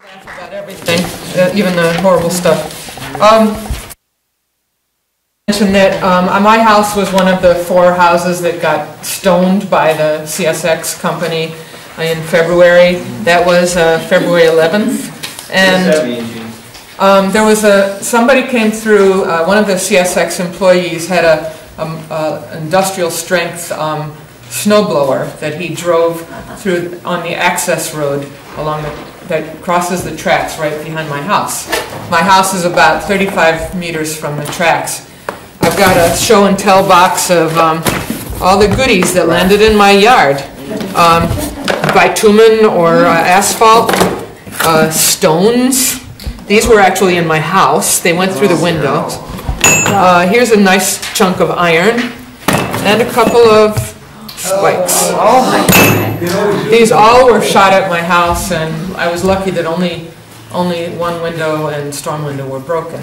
Laugh about everything, even the horrible stuff. Mention that my house was one of the 4 houses that got stoned by the CSX company in February. That was February 11th. And there was somebody came through, one of the CSX employees had a industrial strength snowblower that he drove through on the access road along that crosses the tracks right behind my house. My house is about 35 meters from the tracks. I've got a show and tell box of all the goodies that landed in my yard. Bitumen or asphalt, stones. These were actually in my house. They went through the windows. Here's a nice chunk of iron and a couple of spikes. Oh my God. These all were shot at my house, and I was lucky that only one window and storm window were broken.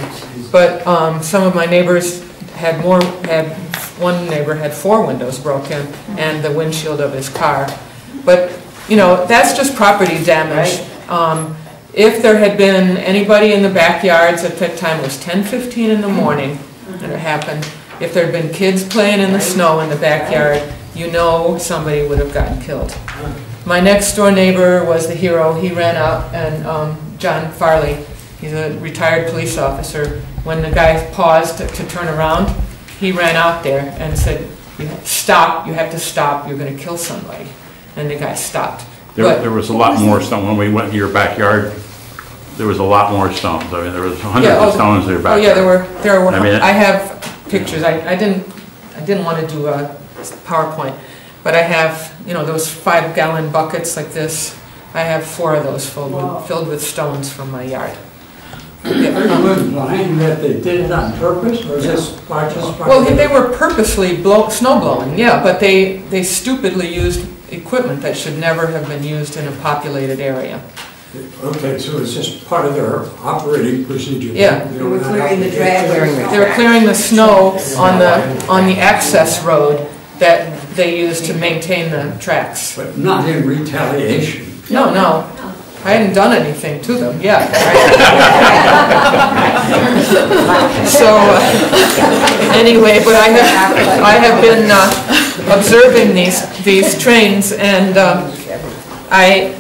But some of my neighbors had one neighbor had 4 windows broken and the windshield of his car. But you know, that's just property damage. If there had been anybody in the backyards at that time, it was 10:15 in the morning and it happened. If there had been kids playing in the snow in the backyard, you know somebody would have gotten killed. My next door neighbor was the hero. He ran out, and John Farley, he's a retired police officer. When the guy paused to turn around, he ran out there and said, "Stop, you have to stop, you're going to kill somebody." And the guy stopped. There was a lot more stone. When we went to your backyard, there was a lot more stones. I mean, there was hundreds of stones in your backyard. Oh yeah, there were. I mean, I have pictures. I didn't want to do a PowerPoint, but I have, you know, those 5-gallon buckets like this. I have 4 of those filled with stones from my yard. Are you implying that they did it on purpose, or just by Well, they were purposely snow blowing, yeah, but they stupidly used equipment that should never have been used in a populated area. Okay, so it's just part of their operating procedure. Yeah. They were clearing the driveway. They were clearing the snow on the access road that they used to maintain the tracks. But not in retaliation. No, no. I hadn't done anything to them yet. So anyway, but I have been observing these trains, and I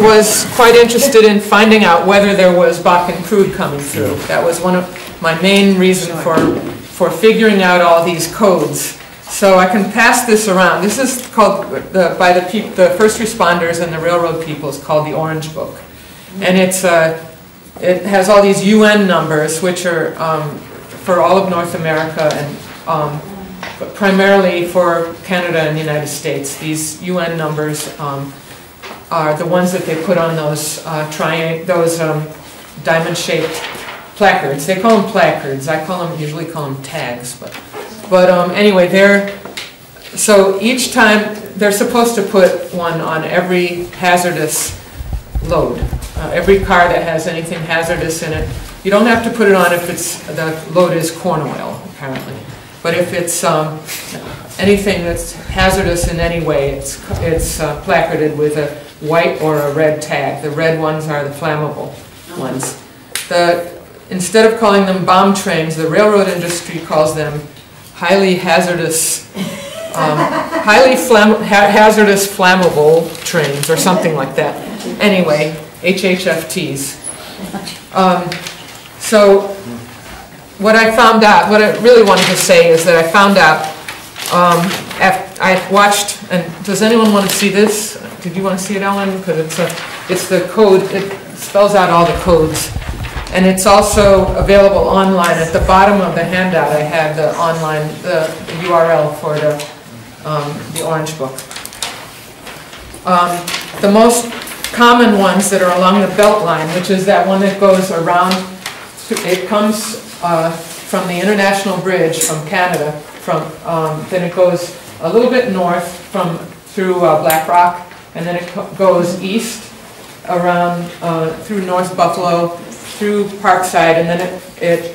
was quite interested in finding out whether there was Bakken crude coming through. That was one of my main reasons for figuring out all these codes. So I can pass this around. This is called, by the first responders and the railroad people, it's called the Orange Book. And it has all these UN numbers, which are for all of North America, and but primarily for Canada and the United States. These UN numbers are the ones that they put on those diamond-shaped placards. They call them placards. I usually call them tags, but anyway, so each time they're supposed to put one on every hazardous load. Every car that has anything hazardous in it. You don't have to put it on if the load is corn oil, apparently. But if it's anything that's hazardous in any way, it's placarded with a white or a red tag. The red ones are the flammable ones. Instead of calling them bomb trains, the railroad industry calls them highly hazardous, hazardous flammable trains, or something like that. Anyway, HHFTs. So what I found out, what I really wanted to say is that I found out, I watched, and does anyone want to see this? Did you want to see it, Ellen? Because it's the code, it spells out all the codes. And it's also available online. At the bottom of the handout, I have the URL for the Orange Book. The most common ones that are along the belt line, which is that one that goes around, it comes from the International Bridge from Canada, then it goes a little bit north through Black Rock, and then it goes east around through North Buffalo, through Parkside, and then it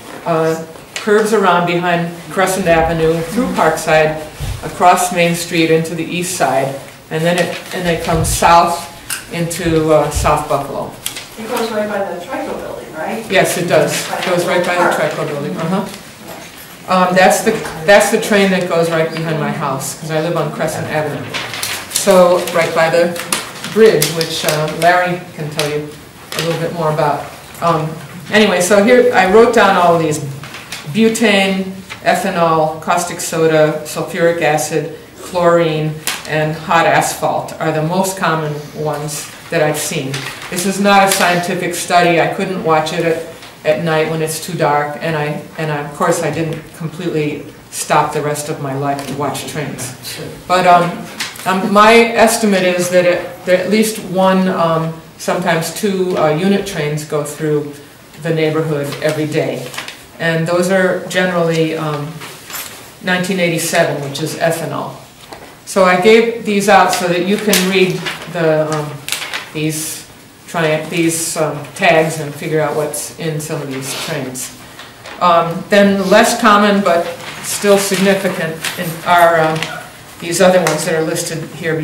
curves around behind Crescent Avenue, through Parkside, across Main Street into the east side, and then it comes south into South Buffalo. It goes right by the Trico building, right? Yes, it does. It goes right by the Trico building, That's the train that goes right behind my house, because I live on Crescent Avenue. So, right by the bridge, which Larry can tell you a little bit more about. Anyway, so here, I wrote down all of these. Butane, ethanol, caustic soda, sulfuric acid, chlorine, and hot asphalt are the most common ones that I've seen. This is not a scientific study. I couldn't watch it at night when it's too dark, and of course I didn't completely stop the rest of my life to watch trains. But my estimate is that at least one, sometimes two unit trains go through the neighborhood every day. And those are generally 1987, which is ethanol. So I gave these out so that you can read these tags and figure out what's in some of these trains. Then less common but still significant are these other ones that are listed here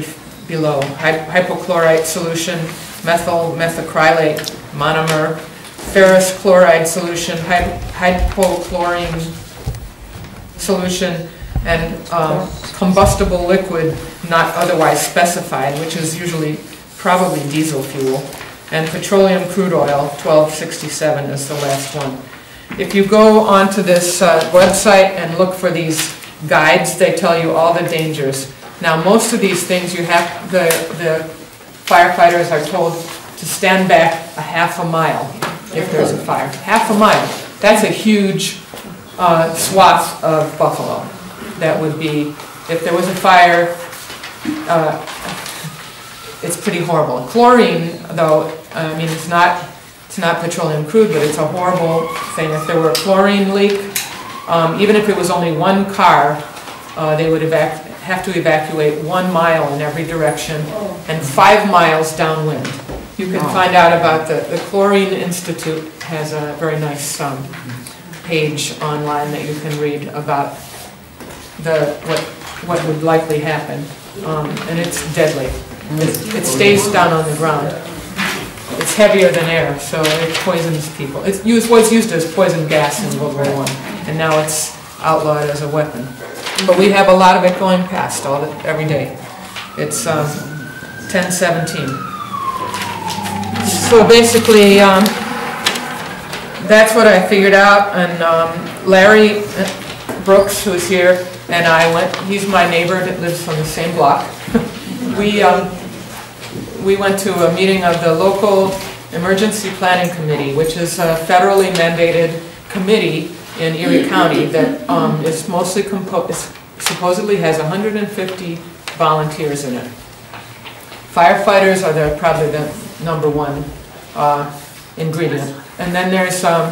below. Hypochlorite solution, methyl methacrylate monomer, ferrous chloride solution, hypochlorine solution, and combustible liquid not otherwise specified, which is usually probably diesel fuel, and petroleum crude oil, 1267 is the last one. If you go onto this website and look for these guides, they tell you all the dangers. Now, most of these things the firefighters are told to stand back a half a mile if there's a fire. Half a mile. That's a huge swath of Buffalo. That would be, if there was a fire, it's pretty horrible. Chlorine, though, I mean, it's not petroleum crude, but it's a horrible thing. If there were a chlorine leak, even if it was only one car, they would have to evacuate 1 mile in every direction and 5 miles downwind. You can find out about the Chlorine Institute has a very nice page online that you can read about what would likely happen, and it's deadly. It stays down on the ground. It's heavier than air, so it poisons people. It was used as poison gas in World War I, and now it's outlawed as a weapon. But we have a lot of it going past every day. It's 1017. So basically, that's what I figured out, and Larry Brooks, who's here, and I went, he's my neighbor that lives on the same block. We went to a meeting of the local emergency planning committee, which is a federally mandated committee in Erie County that is mostly supposedly has 150 volunteers in it. Firefighters are probably the number one ingredient, and then there's a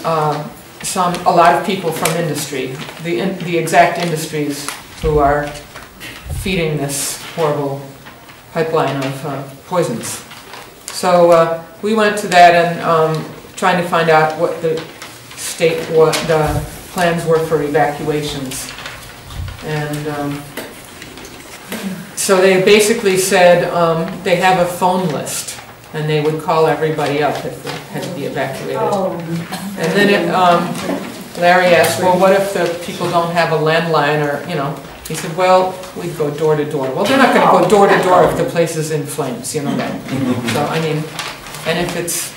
lot of people from industry, the exact industries who are feeding this horrible pipeline of poisons. So we went to that and trying to find out what the plans were for evacuations. And so they basically said they have a phone list, and they would call everybody up if they had to be evacuated. And then Larry asked, well, what if the people don't have a landline, or, you know, he said, well, we'd go door to door. Well, they're not going to go door to door if the place is in flames, you know that. So, I mean, and if it's...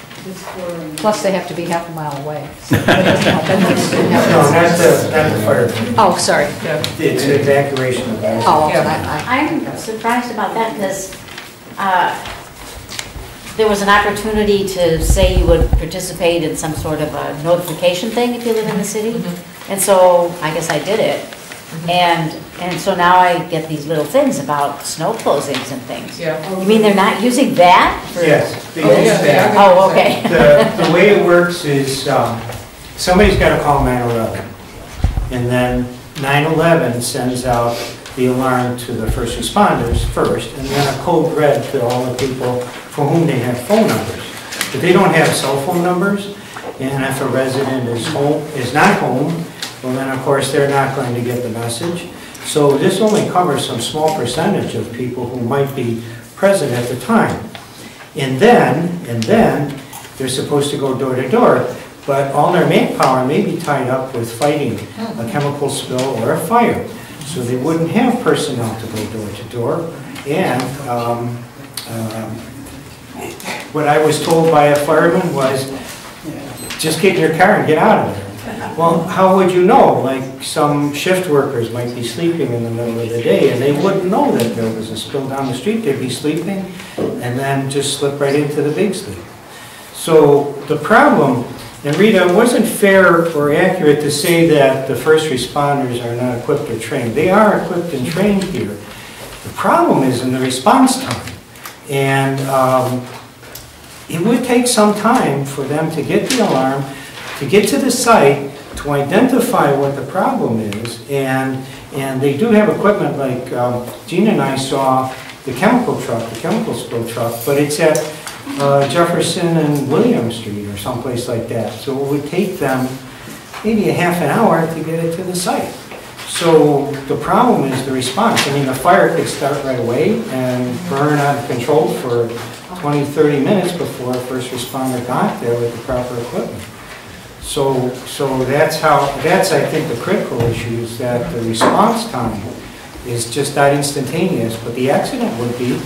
Plus, they have to be half a mile away. So No, not the fire. oh, sorry. Yeah. It's evacuation of gas. Oh, Yeah. I'm surprised about that because there was an opportunity to say you would participate in some sort of a notification thing if you live in the city. And so I guess I did it. And so now I get these little things about snow closings and things. Yeah. You mean they're not using that? Yes. they Oh, use yeah, they that. are. Oh, okay. The way it works is somebody's got to call 911. And then 911 sends out the alarm to the first responders first, and then a code red to all the people for whom they have phone numbers. If they don't have cell phone numbers, and if a resident is not home, well then of course they're not going to get the message. So this only covers some small percentage of people who might be present at the time. And then they're supposed to go door to door, but all their manpower may be tied up with fighting a chemical spill or a fire. So they wouldn't have personnel to go door to door. And what I was told by a fireman was, just get in your car and get out of there. Well, how would you know? Like, some shift workers might be sleeping in the middle of the day, and they wouldn't know that there was a spill down the street. They'd be sleeping, and then just slip right into the big sleep. So the problem, and Rita, it wasn't fair or accurate to say that the first responders are not equipped or trained. They are equipped and trained here. The problem is in the response time. And it would take some time for them to get the alarm, to get to the site, to identify what the problem is. And they do have equipment like Gina and I saw the chemical truck, the chemical spill truck, but it's at Jefferson and William Street or someplace like that. So it would take them maybe a half an hour to get it to the site. So the problem is the response. I mean, the fire could start right away and burn out of control for 20, 30 minutes before a first responder got there with the proper equipment. So that's I think the critical issue is that the response time is just not instantaneous, but the accident would be,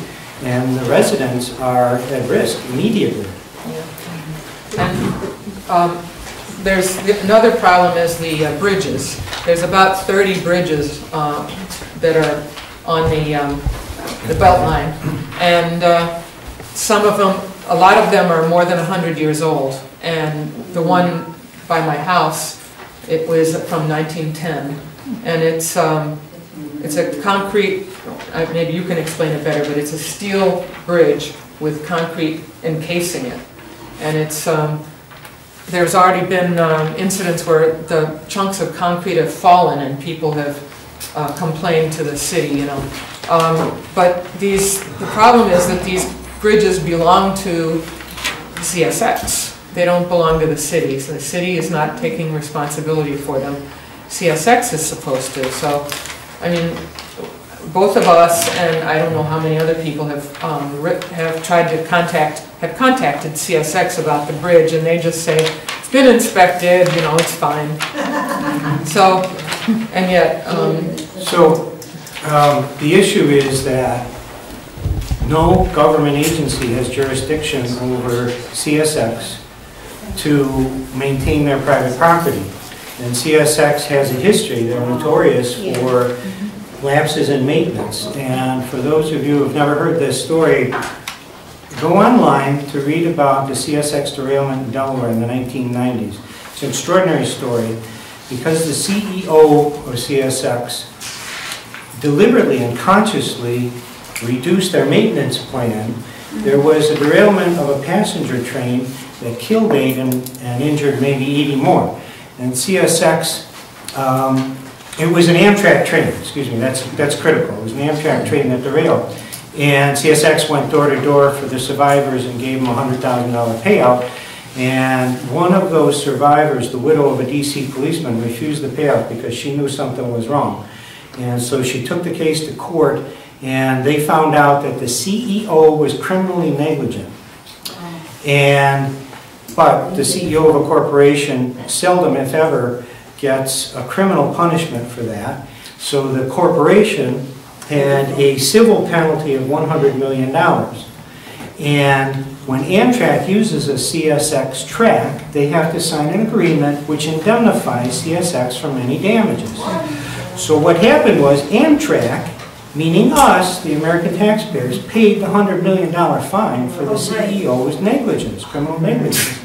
and the residents are at risk immediately. Yeah. And there's another problem is the bridges. There's about 30 bridges that are on the belt line, and some of them, a lot of them are more than 100 years old. And the one by my house, it was from 1910, and it's a concrete. Maybe you can explain it better, but it's a steel bridge with concrete encasing it, and it's. There's already been incidents where the chunks of concrete have fallen and people have complained to the city, you know. But the problem is that these bridges belong to CSX. They don't belong to the city, so the city is not taking responsibility for them. CSX is supposed to. So, I mean, both of us and I don't know how many other people have tried to contacted CSX about the bridge, and they just say it's been inspected, you know, it's fine. So, and yet, the issue is that no government agency has jurisdiction over CSX to maintain their private property, and CSX has a history. They're notorious for lapses in maintenance. And for those of you who have never heard this story, go online to read about the CSX derailment in Delaware in the 1990s. It's an extraordinary story because the CEO of CSX deliberately and consciously reduced their maintenance plan. There was a derailment of a passenger train that killed 8 and injured maybe 80 more. And CSX, it was an Amtrak train, excuse me, that's critical. It was an Amtrak train that derailed. And CSX went door to door for the survivors and gave them a $100,000 payout. And one of those survivors, the widow of a DC policeman, refused the payout because she knew something was wrong. And so she took the case to court, and they found out that the CEO was criminally negligent. But the CEO of a corporation seldom, if ever, gets a criminal punishment for that. So the corporation had a civil penalty of $100 million. And when Amtrak uses a CSX track, they have to sign an agreement which indemnifies CSX from any damages. So what happened was Amtrak, meaning us, the American taxpayers, paid the $100 million fine for the CEO's negligence, criminal negligence.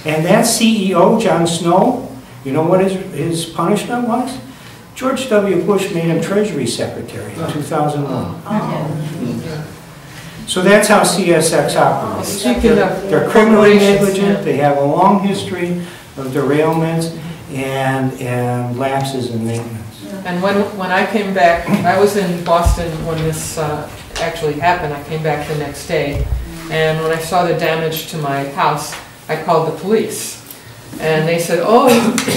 And that CEO, John Snow, you know what his punishment was? George W. Bush made him Treasury Secretary in 2001. So that's how CSX operates. They're criminally negligent, they have a long history of derailments and lapses in maintenance. And when I came back, I was in Boston when this actually happened. I came back the next day, and when I saw the damage to my house, I called the police. And they said, oh,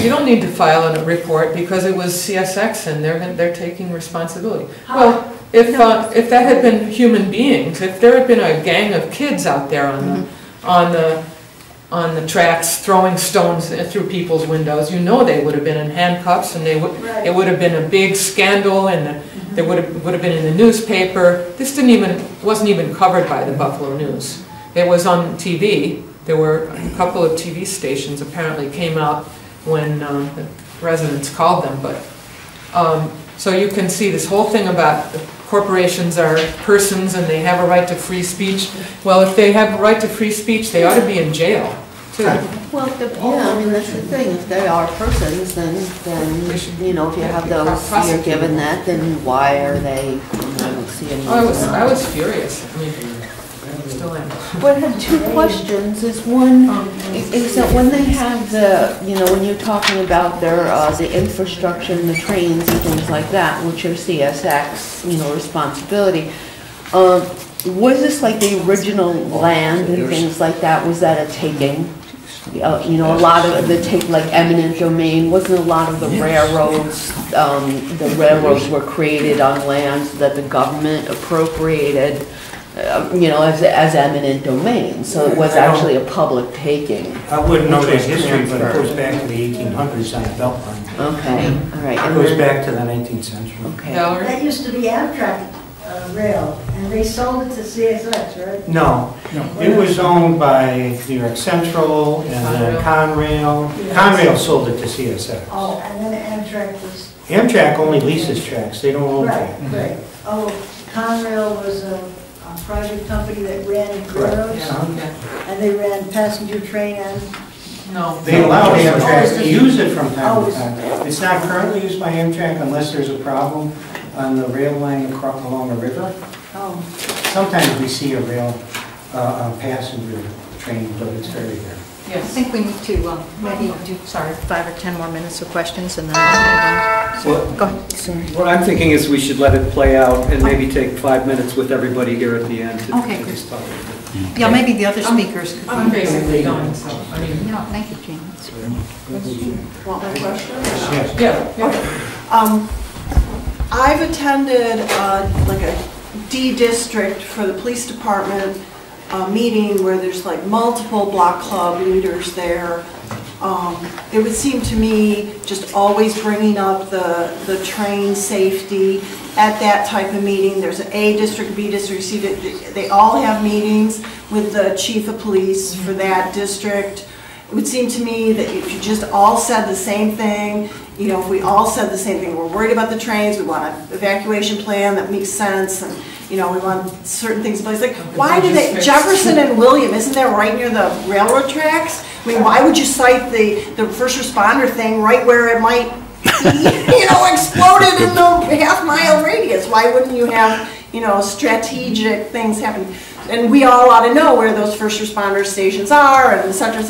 you don't need to file a report because it was CSX and they're taking responsibility. Well, if that had been human beings, if there had been a gang of kids out there on the tracks throwing stones through people's windows, you know they would have been in handcuffs, and it would have been a big scandal, and they would have been in the newspaper. This wasn't even covered by the Buffalo News. It was on TV. There were a couple of TV stations apparently came out when the residents called them, but so you can see this whole thing about corporations are persons and they have a right to free speech. Well, if they have a right to free speech, they ought to be in jail, too. Well, yeah, I mean, that's the thing, if they are persons, then, you know, if you have those, you're given that, then why are they, I don't see any. I was furious, I mean, still am. Well, I had two questions, is one, is that when they have the, you know, when you're talking about their, the infrastructure and the trains and things like that, which are CSX, you know, responsibility, was this like the original land and things like that, was that a taking? You know, a lot of the like eminent domain, wasn't a lot of the railroads were created on lands that the government appropriated, you know, as eminent domain, so it was actually a public taking. I wouldn't know that history, but it goes back to the 1800s on the Beltline. Okay, all right. It goes back to the 19th century. Okay. Valerie? That used to be Amtrak rail, and they sold it to CSX, right? No, it was owned by New York Central and then Conrail. Conrail sold it to CSX. Oh, and then Amtrak was... Amtrak only leases tracks, they don't own Right, tracks. right. Oh, Conrail was a private company that ran railroads, Yeah. and they ran passenger train and... No. They allow Amtrak to use it from time to time. It's not currently used by Amtrak unless there's a problem on the rail line along the river. Oh. Sometimes we see a rail passenger train, but it's very rare. I think we need to maybe do, 5 or 10 more minutes of questions and then we'll move on. Go ahead. Sorry. What I'm thinking is we should let it play out and maybe take 5 minutes with everybody here at the end to Okay, just talk about it. Yeah, maybe the other speakers could. I'm basically done, so, I mean... No, thank you, Jean. Want my question? Yeah. I've attended like a D district for the police department meeting where there's like multiple block club leaders there. It would seem to me just always bringing up the train safety at that type of meeting. There's an A district, B district, C district. They all have meetings with the chief of police for that district. It would seem to me that if you just all said the same thing, you know, if we all said the same thing, we're worried about the trains, we want an evacuation plan that makes sense, and, you know, we want certain things in place. Like, why do they, Jefferson and William, isn't that right near the railroad tracks? I mean, why would you cite the first responder thing right where it might, you know, exploded in the half-mile radius? Why wouldn't you have, you know, strategic things happen? And we all ought to know where those first responder stations are, and et cetera,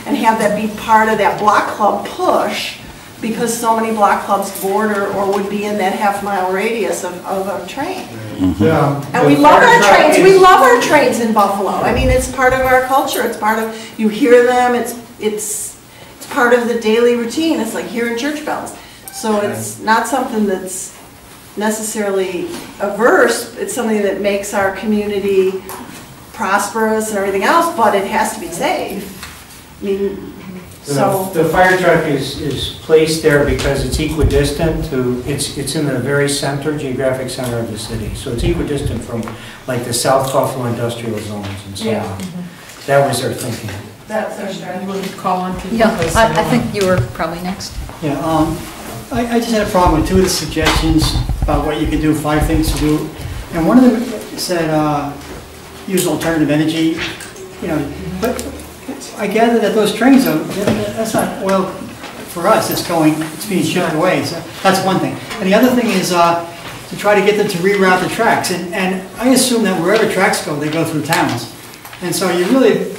and have that be part of that block club push, because so many block clubs border or would be in that half-mile radius of a train. And we love our trains. We love our trains in Buffalo. I mean, it's part of our culture. It's part of, you hear them. It's part of the daily routine. It's like hearing church bells. So it's not something that's necessarily averse. It's something that makes our community prosperous and everything else, but it has to be safe. I mean, so the fire truck is placed there because it's equidistant to, it's in the very center, geographic center of the city. So it's equidistant from like the South Buffalo industrial zones and so on. That was their thinking. that's our strategy. You want to call on people? Yeah, I think you were probably next. Yeah, I just had a problem with 2 of the suggestions about what you can do, 5 things to do. And one of them said use alternative energy, you know, but I gather that those trains are, that's not oil for us, it's being shipped away, so that's one thing. And the other thing is to try to get them to reroute the tracks, and I assume that wherever tracks go, they go through towns. And so you really,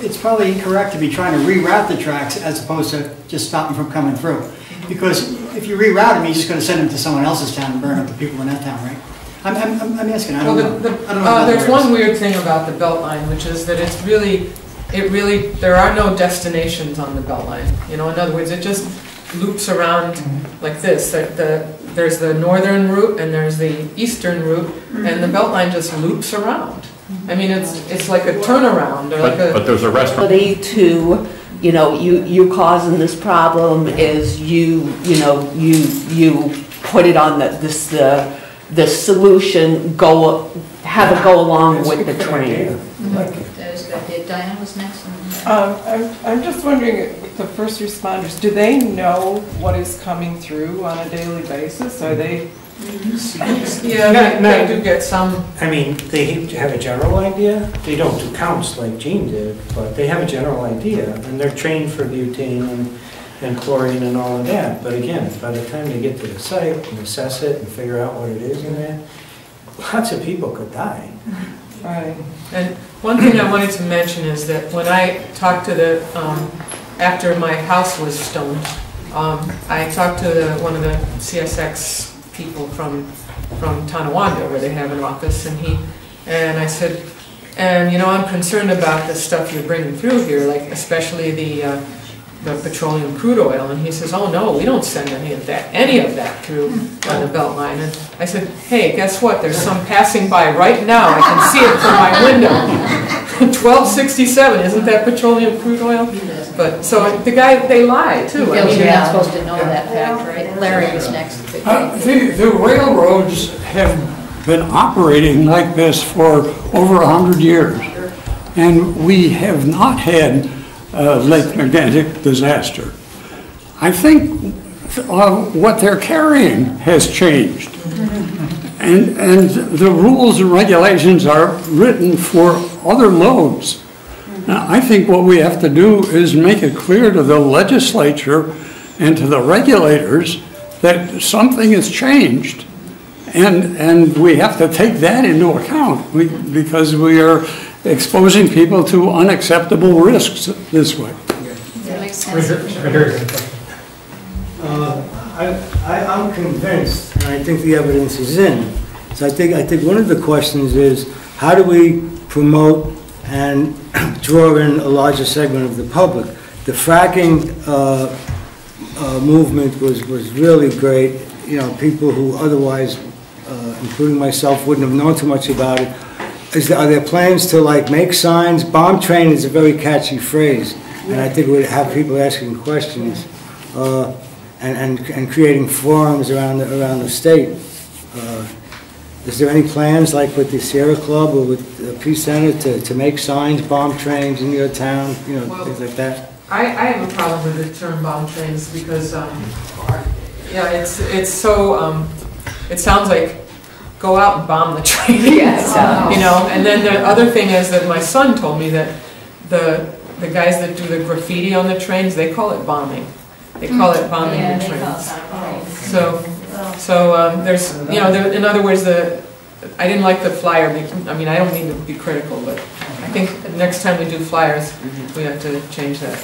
it's probably correct to be trying to reroute the tracks as opposed to just stop them from coming through. Because if you reroute them, you're just going to send them to someone else's town and burn up the people in that town, right? I'm asking, I don't know. I don't know there's one weird thing about the Beltline, which is that it's really, there are no destinations on the Beltline. You know, in other words, it just loops around like this. The there's the northern route and there's the eastern route, and the Beltline just loops around. I mean, it's like a turnaround, or like a... But there's a restaurant. To, you know, you causing this problem is you put it on the solution, have it go along with the train. There's good. Diane was next. I'm just wondering, the first responders, do they know what is coming through on a daily basis? Are they? Yeah, they do get some. I mean, they have a general idea. They don't do counts like Gene did, but they have a general idea, and they're trained for butane and chlorine and all of that. But again, by the time they get to the site and assess it and figure out what it is in there, lots of people could die. Right. And one thing I wanted to mention is that when I talked to the, after my house was stoned, I talked to one of the CSX people from Tonawanda, where they have an office, and I said, and you know, I'm concerned about the stuff you're bringing through here, like especially the petroleum crude oil, and he says, oh no, we don't send any of that through on the Beltline. And I said, hey, guess what, there's some passing by right now, I can see it from my window. 1267, isn't that petroleum crude oil? But, so the guy, they lie too. You're not supposed to know that fact, right? Larry was next. The railroads have been operating like this for over 100 years, and we have not had Lake Magnetic disaster. I think what they're carrying has changed. And the rules and regulations are written for other loads. Now, I think what we have to do is make it clear to the legislature and to the regulators that something has changed. And we have to take that into account because we are exposing people to unacceptable risks this way. That makes sense. I'm convinced, and I think the evidence is in. So I think one of the questions is, how do we promote and draw in a larger segment of the public? The fracking movement was really great. You know, people who otherwise, including myself, wouldn't have known too much about it. Are there plans to like make signs? Bomb train is a very catchy phrase, and I think it would have people asking questions and creating forums around the state. Is there any plans like with the Sierra Club or with the Peace Center to make signs, bomb trains in your town, you know, well, things like that? I have a problem with the term bomb trains because, yeah, it's so, it sounds like go out and bomb the train. Yes. You know, and then the other thing is that my son told me that the guys that do the graffiti on the trains, they call it bombing. They call it bombing the trains. So there's, you know, in other words, I didn't like the flyer. I mean, I don't mean to be critical, but I think next time we do flyers, we have to change that.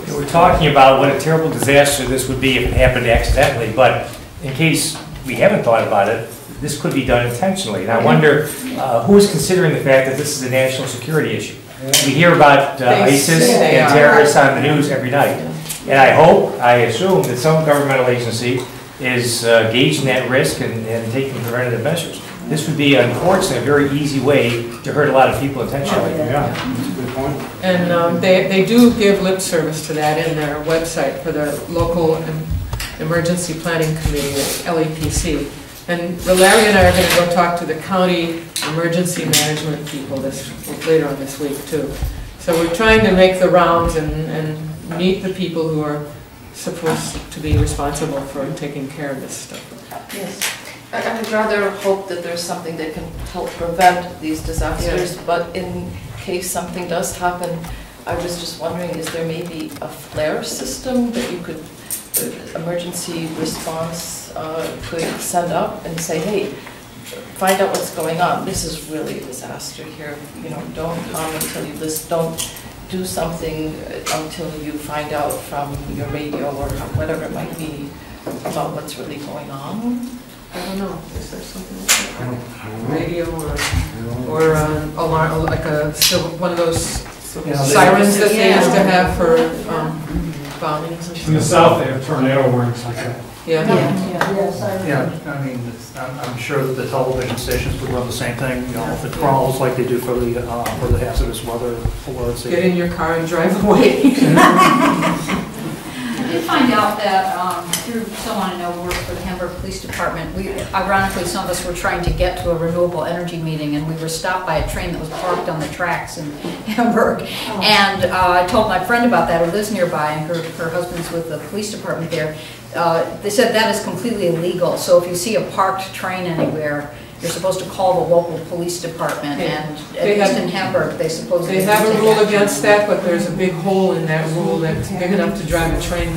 We're talking about what a terrible disaster this would be if it happened accidentally, but in case we haven't thought about it, this could be done intentionally. And I wonder who is considering the fact that this is a national security issue. We hear about ISIS and terrorists on the news every night. And I assume that some governmental agency is gauging that risk and taking preventative measures. This would be, unfortunately, a very easy way to hurt a lot of people intentionally. Yeah, that's a good point. And they do give lip service to that in their website for the local emergency planning committee, LEPC. And Larry and I are going to go talk to the county emergency management people later on this week too. So we're trying to make the rounds and meet the people who are supposed to be responsible for taking care of this stuff. Yes. I'd rather hope that there's something that can help prevent these disasters, but in case something does happen, I was just wondering, is there maybe a flare system that you could, emergency response could send up and say, hey, find out what's going on. This is really a disaster here. You know, don't come until you listen. Don't do something until you find out from your radio or whatever it might be about what's really going on. I don't know. Is there something like that? Radio or alarm, like one of those sirens that they used to have for bombings? In the south, they have tornado warnings like that. Yeah. Yes, I Yeah, I mean, I'm sure that the television stations would run the same thing, you know, if it crawls like they do for the hazardous weather alerts. Get in your car and drive away. I did find out that through someone I know who works for the Hamburg Police Department, ironically, some of us were trying to get to a renewable energy meeting, and we were stopped by a train that was parked on the tracks in Hamburg. And I told my friend about that, who lives nearby, and her husband's with the police department there. They said that is completely illegal, so if you see a parked train anywhere, you're supposed to call the local police department, and at least in Hamburg, they supposedly They have a rule against that, but there's a big hole in that rule that's big enough to drive a train,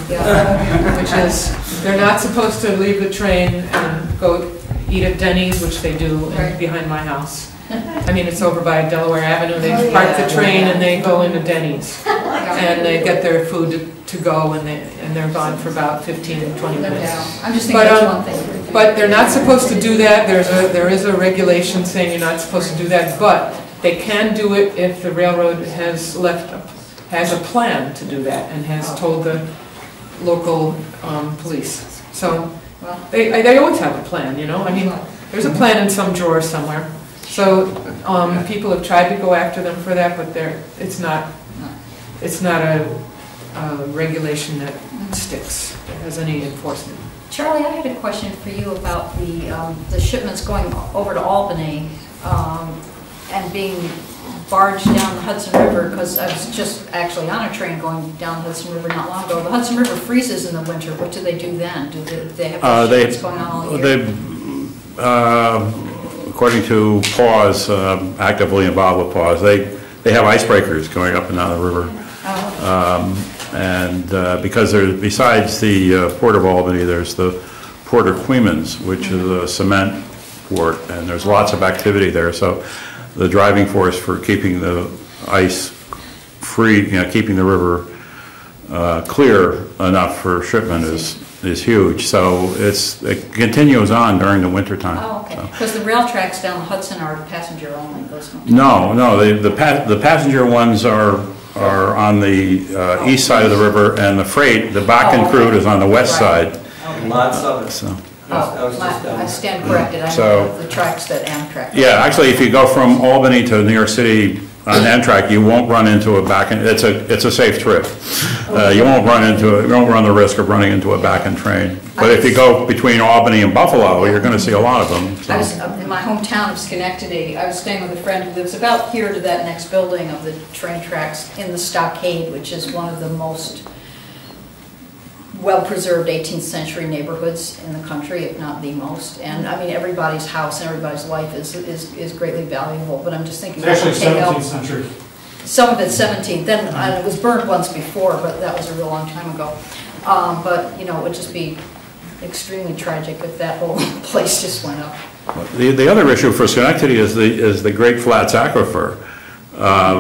which is, they're not supposed to leave the train and go eat at Denny's, which they do behind my house. I mean, it's over by Delaware Avenue. They park the train and they go into Denny's. And they get their food to go, and they're gone for about 15 to 20 minutes. I'm just thinking that's one thing. But they're not supposed to do that. There is a regulation saying you're not supposed to do that, but they can do it if the railroad has a plan to do that and has told the local police. So they always have a plan, you know. I mean, there's a plan in some drawer somewhere. So people have tried to go after them for that, but it's not a regulation that sticks, that has any enforcement. Charlie, I had a question for you about the shipments going over to Albany and being barged down the Hudson River, because I was just actually on a train going down the Hudson River not long ago. The Hudson River freezes in the winter. What do they do then? Do they have shipments going on all year? According to PAWS, actively involved with PAWS, they have icebreakers going up and down the river. Because besides the Port of Albany, there's the Port of Queens, which is a cement port, and there's lots of activity there. So the driving force for keeping the ice free, you know, keeping the river clear enough for shipment is huge. So it continues on during the winter time. Oh, okay. Because the rail tracks down the Hudson are passenger only. No, the passenger ones are on the east side of the river, and the freight, the back and crude, is on the west side. Lots of it. So. I stand corrected. I So- know the tracks that Amtrak. Yeah, actually, if you go from Albany to New York City on Amtrak, you won't run into a back end. It's a safe trip. You won't run the risk of running into a back end train. But if you go between Albany and Buffalo, you're going to see a lot of them. So. I was in my hometown of Schenectady. I was staying with a friend who lives about here to that next building of the train tracks in the Stockade, which is one of the most well-preserved 18th century neighborhoods in the country, if not the most. And I mean, everybody's house and everybody's life is greatly valuable, but I'm just thinking. It's actually 17th century. Some of it's 17th, then it was burned once before, but that was a real long time ago. But, you know, it would just be extremely tragic if that whole place just went up. The other issue for Schenectady is the Great Flats Aquifer,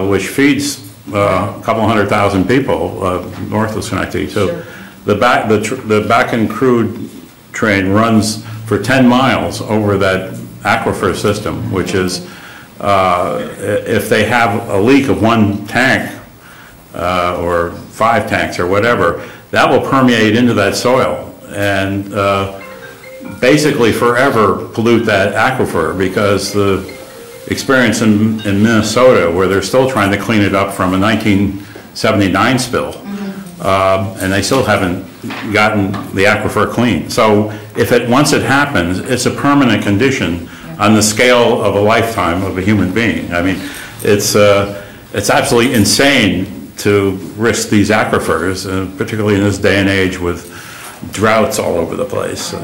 which feeds a couple 100,000 people north of Schenectady. So sure. The back and crude train runs for 10 miles over that aquifer system, which is if they have a leak of one tank or 5 tanks or whatever, that will permeate into that soil and basically forever pollute that aquifer, because the experience in Minnesota, where they're still trying to clean it up from a 1979 spill, and they still haven't gotten the aquifer clean. So once it happens, it's a permanent condition on the scale of a lifetime of a human being. I mean, it's absolutely insane to risk these aquifers, particularly in this day and age with droughts all over the place. So.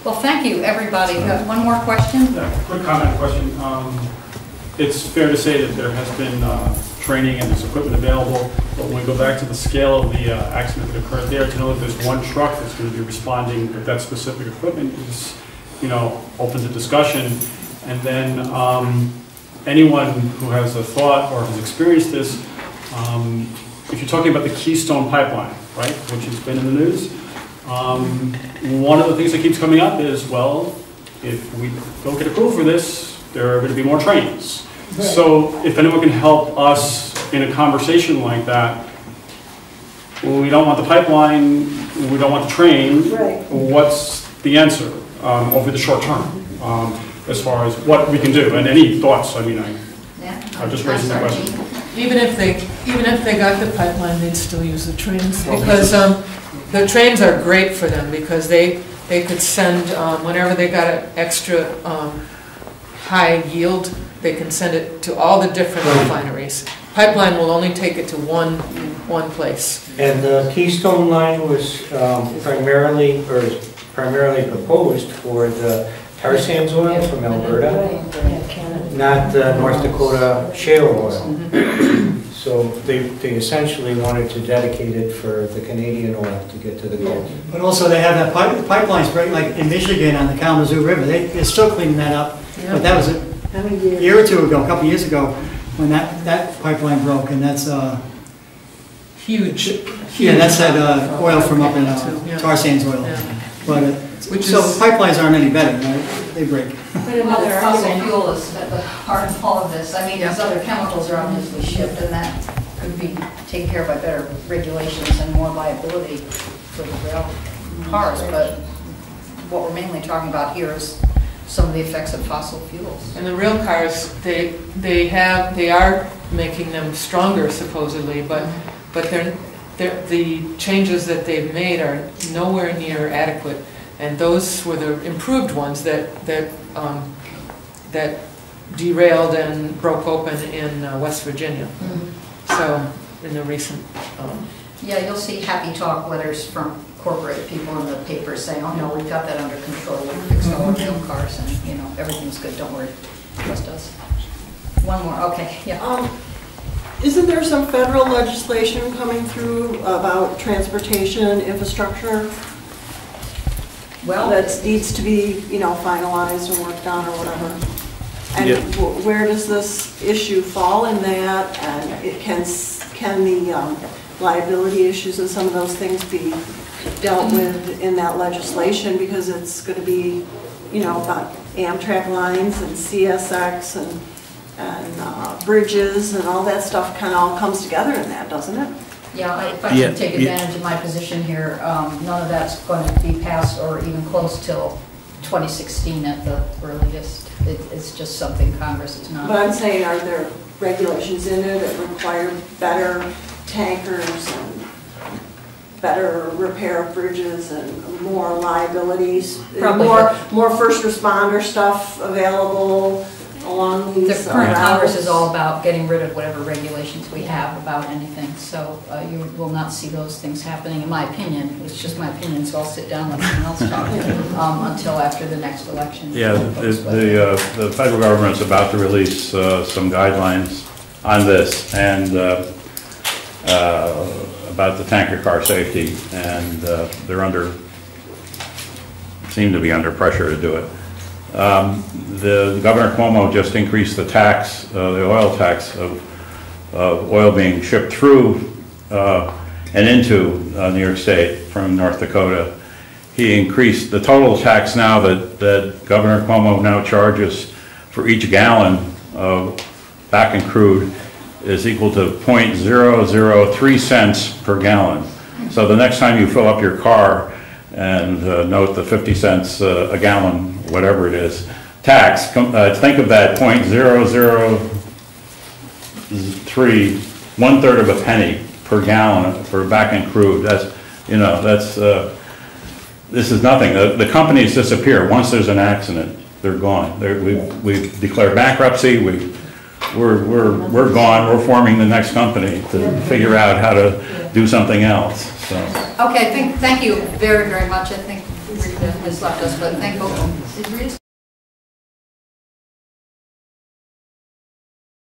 Well, thank you, everybody. One more question? Yeah, quick comment question. It's fair to say that there has been training and there's equipment available, but when we go back to the scale of the accident that occurred there, to know that there's one truck that's going to be responding with that specific equipment is, you know, open to discussion. And then anyone who has a thought or has experienced this, if you're talking about the Keystone Pipeline, right, which has been in the news, one of the things that keeps coming up is, well, if we don't get approval for this, there are going to be more trains. Right. So if anyone can help us in a conversation like that, we don't want the pipeline, we don't want the train. Right. What's the answer over the short term, as far as what we can do? And any thoughts? I mean, I'm just raising the question. Even if they got the pipeline, they'd still use the trains, because the trains are great for them, because they could send, whenever they got an extra high yield, they can send it to all the different refineries. Pipeline will only take it to one place. And the Keystone line was primarily proposed for the tar sands oil from Alberta, not the North Dakota shale oil. So they essentially wanted to dedicate it for the Canadian oil to get to the Gulf. But also they have that pipelines break, like in Michigan on the Kalamazoo River, they're still cleaning that up. But that was a year or two ago, a couple years ago, when that pipeline broke, and that's huge. Yeah, that's that oil from up in tar sands oil. But so pipelines aren't any better, right? They break. Well, the fossil fuel is at the heart of all of this. I mean, these other chemicals are obviously shipped, and that could be taken care of by better regulations and more liability for the rail cars. But what we're mainly talking about here is some of the effects of fossil fuels. And the rail cars, they are making them stronger supposedly, but the changes that they've made are nowhere near adequate. And those were the improved ones that derailed and broke open in West Virginia. So in the recent. Yeah, you'll see happy talk letters from corporate people in the papers saying, "Oh no, we've got that under control. We fixed all our rail cars, and everything's good. Don't worry." Trust us. One more. Okay. Yeah. Isn't there some federal legislation coming through about transportation infrastructure? Well, that needs to be, finalized and worked on or whatever. And where does this issue fall in that? And can the liability issues and some of those things be dealt with in that legislation? Because it's going to be, about Amtrak lines and CSX and bridges and all that stuff kind of all comes together in that, doesn't it? Yeah, if I can take advantage of my position here, none of that's going to be passed or even close till 2016 at the earliest. It's just something Congress is not. But I'm saying, are there regulations in there that require better tankers and better repair of bridges and more liabilities? Probably. More first responder stuff available along these The current Congress routes? is all about getting rid of whatever regulations we have about anything, so you will not see those things happening, in my opinion. It's just my opinion, so I'll sit down and let someone else talk until after the next election. Yeah, the federal government's about to release some guidelines on this and about the tanker car safety, and they're seem to be under pressure to do it. The Governor Cuomo just increased the tax, the oil tax of oil being shipped through and into New York State from North Dakota. He increased the total tax now that Governor Cuomo now charges for each gallon of back and crude is equal to 0.003 cents per gallon. So the next time you fill up your car and note the 50 cents a gallon, whatever it is, tax, think of that 0.003, 1/3 of a penny per gallon for back end crude. This is nothing. The companies disappear. Once there's an accident, they're gone. We've declared bankruptcy. We're gone. We're forming the next company to figure out how to do something else. So. Okay, thank you very, very much. I think Rita has left us, but thank both of them.